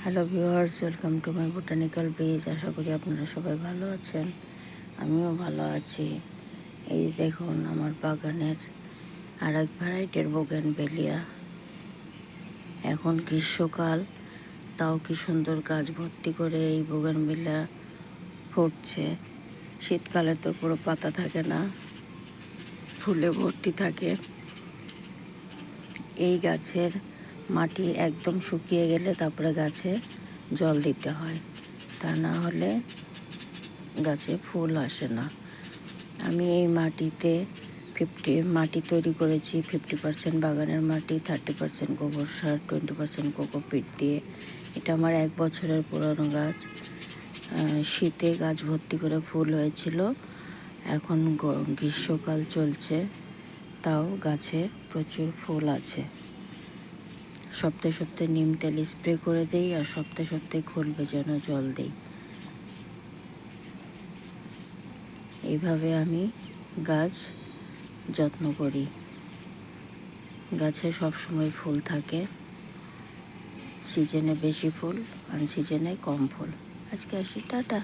Hello viewers, welcome to my botanical page. আশা করি আপনারা সবাই ভালো আছেন, আমিও ভালো আছি। এই দেখুন আমার বাগানের আর এক ভ্যারাইটির বোগেনভেলিয়া। এখন গ্রীষ্মকাল, তাও কি সুন্দর গাছ ভর্তি করে এই বোগেনভেলিয়া ফুটছে। শীতকালে তো পুরো পাতা থাকে না, ফুলে ভর্তি থাকে। এই গাছের মাটি একদম শুকিয়ে গেলে তারপরে গাছে জল দিতে হয়, তা না হলে গাছে ফুল আসে না। আমি এই মাটিতে মাটি তৈরি করেছি 50% বাগানের মাটি, 30% গোবর সার, 20% কোকোপিট দিয়ে। এটা আমার 1 বছরের পুরনো গাছ। শীতে গাছ ভর্তি করে ফুল হয়েছিল। এখন গ্রীষ্মকাল চলছে, তাও গাছে প্রচুর ফুল আছে। সপ্তাহে সপ্তাহে নিম তেল স্প্রে করে দিই, আর সপ্তাহে সপ্তাহে খোল ভেজানো জল দিই। এইভাবে আমি গাছ যত্ন করি। গাছে সবসময় ফুল থাকে, সিজনে বেশি ফুল, আনসিজনে কম ফুল। আজকে আসি, টাটা।